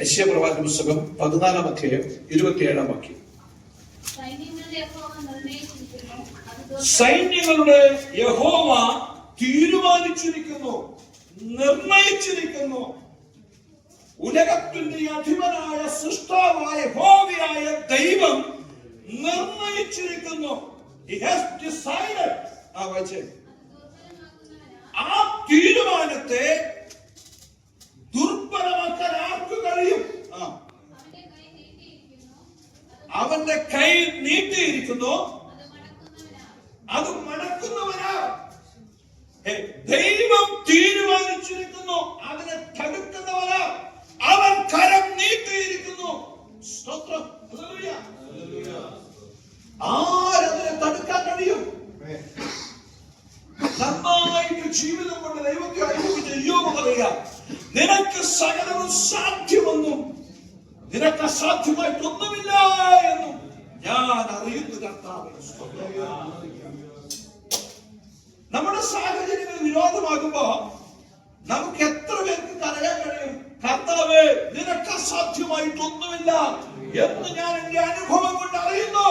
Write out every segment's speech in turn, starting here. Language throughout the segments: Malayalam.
യെശയ്യാ പ്രവാചക പുസ്തകം 14-ാം അധ്യായം 27-ാം വാക്യം. സൈന്യങ്ങളുടെ യഹോവ തീരുമാനിച്ചിരിക്കുന്നു, നിർണയിച്ചിരിക്കുന്നു. ഉലകത്തിന്റെ അധിപനായ സൃഷ്ടാവായ യഹോവയായ ദൈവം നിർണയിച്ചിരിക്കുന്നു. He has decided. ആ തീരുമാനത്തെ ദുർബലമാക്കാൻ ആർക്ക് കഴിയും? അവന്റെ കൈ നീട്ടിയിരിക്കുന്നു, അത് മടക്കുന്നവനാ. ദൈവം തീരുമാനിച്ചിരിക്കുന്നു, അതിനെ തടുക്കുന്നവനാ. അവൻ കരം നീട്ടിയിരിക്കുന്നു. സ്തോത്രം. ആരതിനെ തടുക്കാൻ കഴിയും? നന്നായിട്ട് ജീവിതം കൊണ്ട് ദൈവത്തെ അനുഭവിച്ച യോബ് പറയുക, നിനക്ക് സകലവും സാധ്യമെന്നും നിനക്ക് അസാധ്യമായിട്ടൊന്നുമില്ല എന്നും ഞാൻ അറിയുന്നു കർത്താവേ. നമ്മുടെ സാഹചര്യങ്ങൾ വിരോധമാകുമ്പോ നമുക്ക് എത്ര പേർക്ക് കരയാൻ കഴിയും? കർത്താവേ, നിനക്ക് അസാധ്യമായിട്ടൊന്നുമില്ല എന്ന് ഞാൻ എന്റെ അനുഭവം കൊണ്ട് അറിയുന്നു.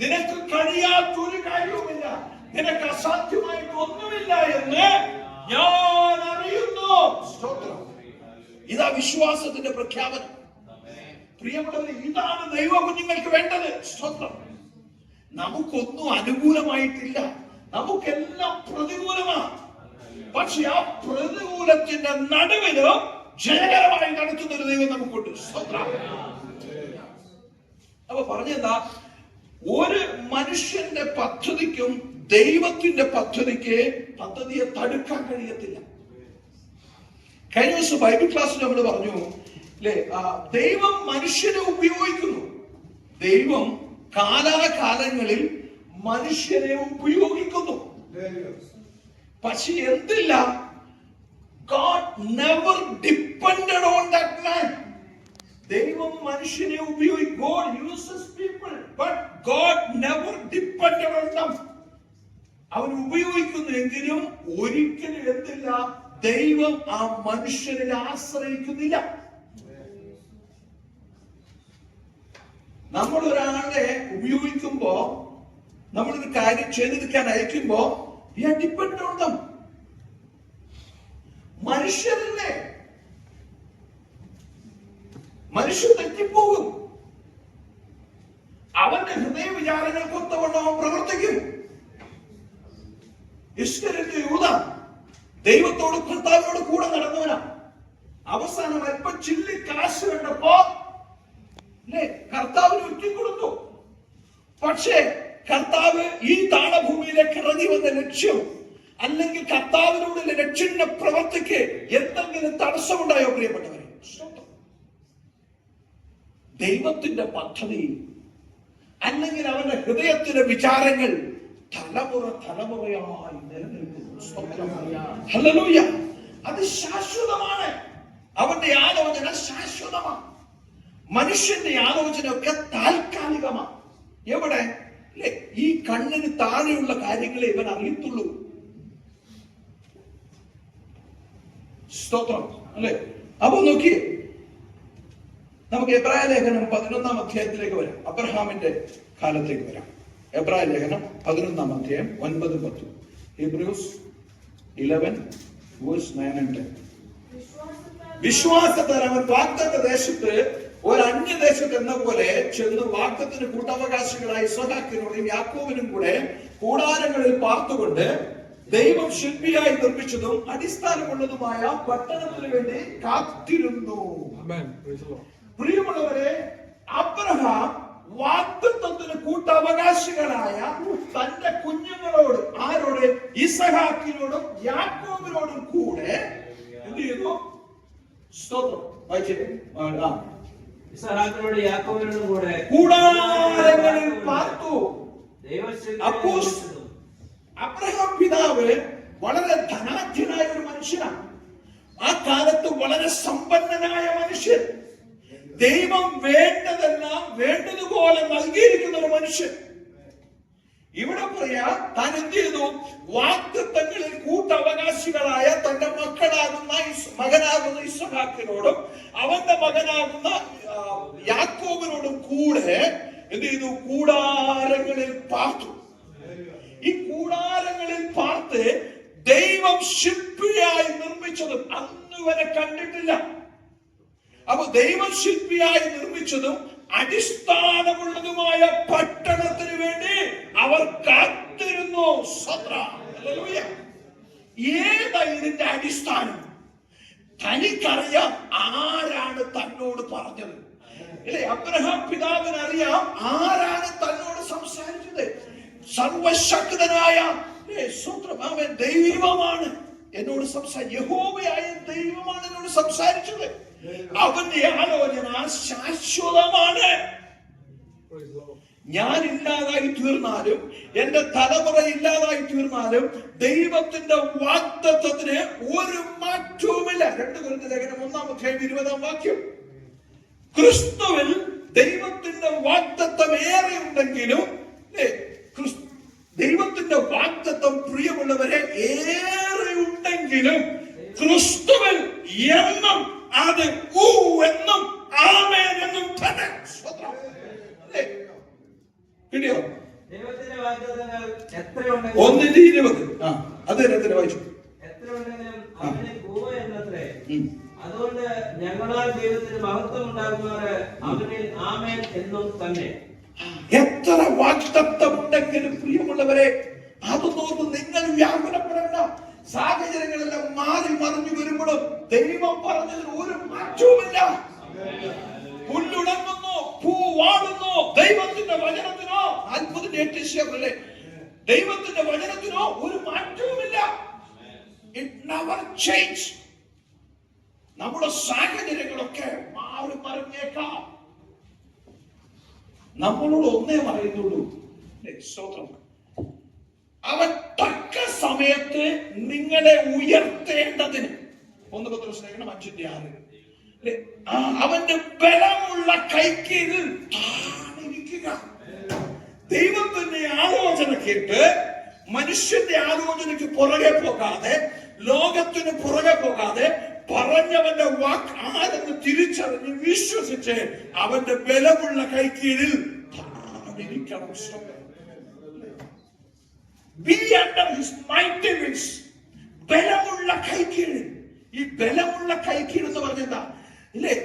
നിനക്ക് കഴിയാത്തൊരു കാര്യവുമില്ല, നിനക്ക് അസാധ്യമായിട്ടൊന്നുമില്ല എന്ന് ഞാൻ അറിയുന്നു. സ്തോത്രം. ഇതാ വിശ്വാസത്തിന്റെ പ്രഖ്യാപനം. പ്രിയമുള്ളവരെ, ഇതാണ് ദൈവ കുഞ്ഞുങ്ങൾക്ക് വേണ്ടത്. സ്തോത്രം. നമുക്കൊന്നും അനുകൂലമായിട്ടില്ല, നമുക്കെല്ലാം പ്രതികൂലമാണ്. പക്ഷെ ആ പ്രതികൂലത്തിന്റെ നടുവിലും ജയകരമായി നടത്തുന്ന ഒരു ദൈവം നമുക്കുണ്ട്. സ്തോത്രം. അപ്പൊ പറഞ്ഞെന്താ, ഒരു മനുഷ്യന്റെ പദ്ധതിക്കും ദൈവത്തിന്റെ പദ്ധതിയെ തടുക്കാൻ കഴിയത്തില്ല. കഴിഞ്ഞ ദിവസം ബൈബിൾ ക്ലാസ്സിൽ നമ്മൾ പറഞ്ഞു അല്ലെ, ദൈവം മനുഷ്യനെ ഉപയോഗിക്കുന്നു. ദൈവം കാലാകാലങ്ങളിൽ മനുഷ്യനെ ഉപയോഗിക്കുന്നു. പക്ഷെ എന്തില്ല, God never depended on that man. ദൈവം മനുഷ്യനെ ഉപയോഗിക്കും. God uses people, but God never depended on them. അവൻ ഉപയോഗിക്കുന്നെങ്കിലും ഒരിക്കലും എന്തില്ല, ദൈവം ആ മനുഷ്യനിൽ ആശ്രയിക്കുന്നില്ല. നമ്മൾ ഒരാളെ ഉപയോഗിക്കുമ്പോ, നമ്മളൊരു കാര്യം ചെയ്തെടുക്കാൻ അയക്കുമ്പോ we are dependent on them. മനുഷ്യരല്ലേ, മനുഷ്യൻ തെറ്റിപ്പോകും. അവന്റെ ഹൃദയ വിചാരങ്ങൾക്കൊത്തവണ്ണം അവൻ പ്രവർത്തിക്കും. ഇസ്കരിയോത്ത് യൂദ ദൈവത്തോട് കർത്താവിനോട് കൂടെ നടന്നവനാ. അവസാനം അല്പം ചില്ലി കാശ് കണ്ടപ്പോ കർത്താവിന് ഒറ്റിക്കൊടുത്തു. പക്ഷേ കർത്താവ് ഈ താണഭൂമിയിലേക്ക് ഇറങ്ങി വന്ന ലക്ഷ്യം, അല്ലെങ്കിൽ കർത്താവിനോടുള്ള ലക്ഷ്യ പ്രവർത്തിക്ക് എന്തെങ്കിലും തടസ്സമുണ്ടായോ പ്രിയപ്പെട്ടവരെ? ദൈവത്തിന്റെ പദ്ധതി അല്ലെങ്കിൽ അവന്റെ ഹൃദയത്തിലെ വിചാരങ്ങൾ തലമുറയായി നിലനിൽക്കുന്നു. ഹല്ലേലൂയ. അത് ശാശ്വതമാണ്. അവന്റെ ആലോചന ശാശ്വതമാണ്. മനുഷ്യന്റെ ആലോചനയൊക്കെ താൽക്കാലികമാണ്. എവിടെ? ഈ കണ്ണിന് താഴെയുള്ള കാര്യങ്ങളെ ഇവൻ അറിയത്തുള്ളൂ. സ്തോത്രം അല്ലെ? അപ്പൊ നോക്കിയേ, നമുക്ക് എബ്രായ ലേഖനം 11-ാം അധ്യായത്തിലേക്ക് വരാം. അബ്രഹാമിന്റെ കാലത്തേക്ക് വരാം. എബ്രായ ലേഖനം 11-ാം അധ്യായം 9-10. ഹീബ്രൂസ് 11:9-10. വിശ്വാസത്താൽ അവൻ വാഗ്ദത്ത ദേശത്ത് ഒരു അന്യദേശത്ത് എന്ന പോലെ ചെന്ന് വാഗ്ദത്തിന് കൂട്ടവകാശികളായ ഇസ്ഹാക്കിനോടും യാക്കോബിനും കൂടെ കൂടാരങ്ങളിൽ പാർത്തുകൊണ്ട് ദൈവം ശില്പിയായി നിർമ്മിച്ചതും അടിസ്ഥാനമുള്ളതുമായ പട്ടണത്തിന് വേണ്ടി കാത്തിരുന്നു. പ്രിയമുള്ളവരെ, അബ്രഹാം വാഗ്ദത്തത്തിന് കൂട്ടവകാശികളായ തന്റെ കുഞ്ഞുങ്ങളോട്, ആരോട്? ഇസ്ഹാക്കിനോടും യാക്കോബിനോടും കൂടെ എന്ത് ചെയ്യുന്നു? സ്തോത്രം. ഇസ്ഹാക്കിനോടും യാക്കോബിനോടും കൂടെ കൂടാരങ്ങളിൽ പാർത്തു. അപ്പോൾ അബ്രഹാം പിതാവ് വളരെ ധനാഢ്യനായ ഒരു മനുഷ്യനാണ്. ആ കാലത്ത് വളരെ സമ്പന്നനായ മനുഷ്യൻ. ദൈവം വേണ്ടതെല്ലാം വേണ്ടതുപോലെ നൽകിയിരിക്കുന്ന ഒരു മനുഷ്യൻ. ഇവിടെ പറയാ താൻ എന്ത് ചെയ്തു? വാഗ്ദത്തങ്ങളിൽ കൂട്ടവകാശികളായ തന്റെ മകനാകുന്ന ഇസ്ഹാക്കിനോടും അവന്റെ മകനാകുന്ന യാക്കോബിനോടും കൂടെ എന്ത് ചെയ്തു? കൂടാരങ്ങളിൽ പാർത്തു. ഈ കൂടാരങ്ങളിൽ പാർത്ത് ദൈവം ശില്പിയായി നിർമ്മിച്ചതും അന്ന് വരെ കണ്ടിട്ടില്ല. അപ്പൊ ദൈവം ശില്പിയായി നിർമ്മിച്ചതും അടിസ്ഥാനമുള്ളതുമായ പട്ടണത്തിന് വേണ്ടി അവർ കാത്തിരുന്നു. ഏതാ ഇതിന്റെ അടിസ്ഥാനം? തനിക്കറിയാം ആരാണ് തന്നോട് പറഞ്ഞത്. അല്ലെ, അബ്രഹാം പിതാവിന് അറിയാം ആരാണ് തന്നോട് സംസാരിച്ചത്. സർവശക്തനായ അവൻ ദൈവമാണ് എന്നോട് യഹോവയായ ദൈവമാണ് എന്നോട് സംസാരിച്ചത്. അവന്റെ ആലോചന ശാശ്വതമാണ്. ഞാൻ ഇല്ലാതായി തീർന്നാലും എന്റെ തലമുറ ഇല്ലാതായി തീർന്നാലും ദൈവത്തിന്റെ വാഗ്ദത്തത്തിന് ഒരു മാറ്റവുമില്ല. 2 കൊരിന്ത്യർ ലേഖനം 1:20 ക്രിസ്തുവിൽ ദൈവത്തിന്റെ വാഗ്ദത്തം ഏറെ ഉണ്ടെങ്കിലും ദൈവത്തിന്റെ വാഗ്ദത്തം പ്രിയമുള്ളവരെ ഏറെ ഉണ്ടെങ്കിലും ക്രിസ്തുവിൽ എന്നും അത് എന്നും ആമേൻ എന്നും തന്നെ. കിട്ടിയോ? ദൈവത്തിന്റെ വാഗ്ദത്തങ്ങൾ എത്രയുണ്ടെങ്കിലും 1:20 അത് രണ്ടര വായിച്ചു. എത്രയുണ്ടെങ്കിലും അവന് എന്നത്രേ. അതുകൊണ്ട് ഞങ്ങളാൽ ദൈവത്തിന് മഹത്വം ഉണ്ടാകുന്നവര് അവനിൽ ആമേൻ എന്നും തന്നെ. എത്ര വാഗ്ദത്തമുണ്ടെങ്കിലും പ്രിയമുള്ളവരെ അതൊന്നും നിങ്ങൾ വ്യാകുലപ്പെടേണ്ട. സാഹചര്യങ്ങളെല്ലാം മാറി മറിഞ്ഞു വരുമ്പോഴും ദൈവം പറഞ്ഞതിന് ഒരു മാറ്റവുമില്ല. പുല്ലുണങ്ങുന്നു, പൂ വാടുന്നു, ദൈവത്തിന്റെ വചനത്തിനോ 40:8 ദൈവത്തിന്റെ വചനത്തിനോ ഒരു മാറ്റവുമില്ല. It never change. നമ്മുടെ സാഹചര്യങ്ങളൊക്കെ മാറി മറിഞ്ഞേക്കാം. നമ്മളോട് ഒന്നേ പറയുന്നുള്ളൂ, സ്തോത്രം, അവൻ തക്ക സമയത്ത് നിങ്ങളെ ഉയർത്തേണ്ടതിന് 1 പത്രോസ് 5:6 അവന്റെ ബലമുള്ള കൈക്കീഴിൽ താണിരിക്കുക. ദൈവത്തിന്റെ ആലോചന കേട്ട് മനുഷ്യന്റെ ആലോചനയ്ക്ക് പുറകെ പോകാതെ, ലോകത്തിന് പുറകെ പോകാതെ, പറഞ്ഞവന്റെ വാക്ക് ആരെന്ന് തിരിച്ചറിഞ്ഞ് വിശ്വസിച്ച് അവന്റെ ബലമുള്ള കൈക്കീഴിൽ താണിരിക്കണം. Be under his mighty wings. ബലമുള്ള കൈക്കീഴിൽ. ഈ ബലമുള്ള കൈക്കീഴ് എന്ന് പറഞ്ഞാ ഇല്ലേ?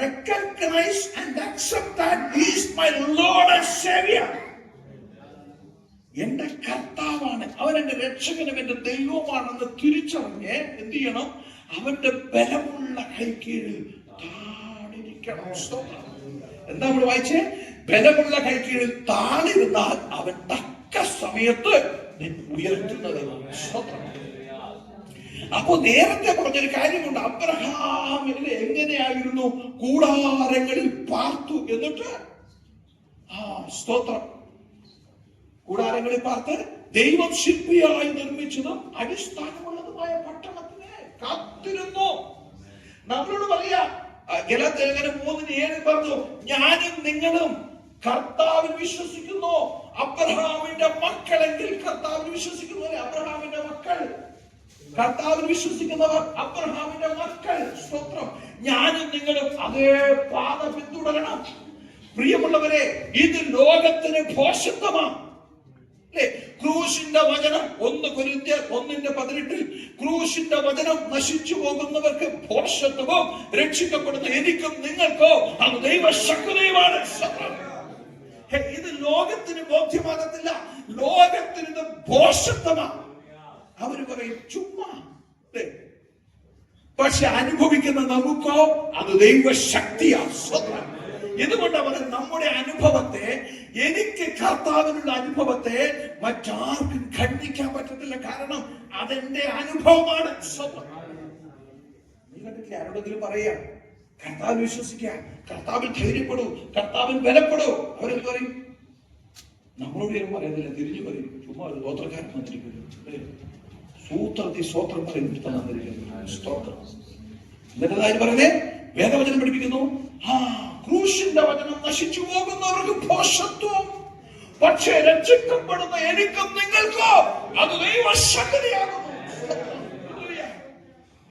Recognize and accept that he is my Lord and Savior. എന്റെ കർത്താവാണ്, അവൻ എന്റെ രക്ഷകനും എന്റെ ദൈവമാണെന്ന് തിരിച്ചറിഞ്ഞ് എന്ത് ചെയ്യണം? അവന്റെ ബലമുള്ള കൈക്കീഴിൽ താണിരിക്കണം. എന്താ നമ്മൾ വായിച്ചേ? ബലമുള്ള കൈക്കീഴിൽ താണിരുന്നാൽ അവൻ തക്ക സമയത്ത് ഉയർത്തുന്നത്. അപ്പൊ നേരത്തെ പറഞ്ഞൊരു കാര്യമുണ്ട്. അബ്രഹാമിന് എങ്ങനെയായിരുന്നു? കൂടാരങ്ങളിൽ പാർത്തു. എന്നിട്ട് സ്തോത്രം, കൂടാരങ്ങളിൽ പാർത്ത് ദൈവം ശില്പിയായി നിർമ്മിച്ചതും അടിസ്ഥാനമുള്ളതുമായ പട്ടണത്തിനെ കാത്തിരുന്നു. നമ്മളോട് പറയാ ഗലാത്യർ 3:7 പറഞ്ഞു, ഞാനും നിങ്ങളും കർത്താവിൽ വിശ്വസിക്കുന്നു. അബ്രഹാമിന്റെ മക്കളെങ്കിൽ കർത്താവിൽ വിശ്വസിക്കുന്നവരെ അബ്രഹാമിന്റെ മക്കൾ, കർത്താവിൽ വിശ്വസിക്കുന്നവർ അബ്രഹാമിന്റെ മക്കൾ. സ്തോത്രം. ഞാനും നിങ്ങളും അതേ പാത പിന്തുടരണം. പ്രിയമുള്ളവരെ, ഇത് ലോകത്തിന് ഭോഷത്വമാണ്. ക്രൂശിന്റെ വചനം 1 കൊരിന്ത്യർ 1:18 ക്രൂശിന്റെ വചനം നശിച്ചു പോകുന്നവർക്ക് ഭോഷത്വമോ, രക്ഷിക്കപ്പെടുന്ന എനിക്കും നിങ്ങൾക്കോ അത് ദൈവശക്തിയുമാണ്. ഇത് ലോകത്തിന് ബോധ്യമാകത്തില്ല. ലോകത്തിന് ഇത് ഭോഷത്വമാണ്. അവര് പറയും ചുമ്മാ. പക്ഷെ അനുഭവിക്കുന്ന നമുക്കോ അത് ദൈവശക്തിയാണ്. ഇതുകൊണ്ട് അവർ നമ്മുടെ അനുഭവത്തെ, എനിക്ക് കർത്താവിനുള്ള അനുഭവത്തെ മറ്റാർക്കും ഖണ്ഡിക്കാൻ പറ്റത്തില്ല. കാരണം അതെന്റെ അനുഭവമാണ്. നീ കണ്ടിട്ടില്ല ആരോടെങ്കിലും പറയാ കർത്താവിൽ വിശ്വസിക്കുക, കർത്താവിൽ ധൈര്യപ്പെടൂ, കർത്താവിൽ ബലപ്പെടൂ. അവരെന്ത് പറയും? നമ്മളോട് ഞാൻ പറയുന്നില്ല, തിരിഞ്ഞു പറയും. ചുമ്മാ ഒരു ഗോത്രക്കാരൻ വന്നിരിക്കുന്നു, സൂത്രത്തിൽ സ്വോത്രം പറയും. സ്തോത്രം. എന്നിട്ട് പറഞ്ഞേ വേദവചനം പഠിപ്പിക്കുന്നു. ക്രൂശിന്റെ വചനം നശിച്ചു പോകുന്നവർക്ക് ഭോഷത്വം. പക്ഷേ രക്ഷിക്കപ്പെടുന്ന എനിക്കും നിങ്ങൾക്കോ അത് ദൈവശക്തിയാകും.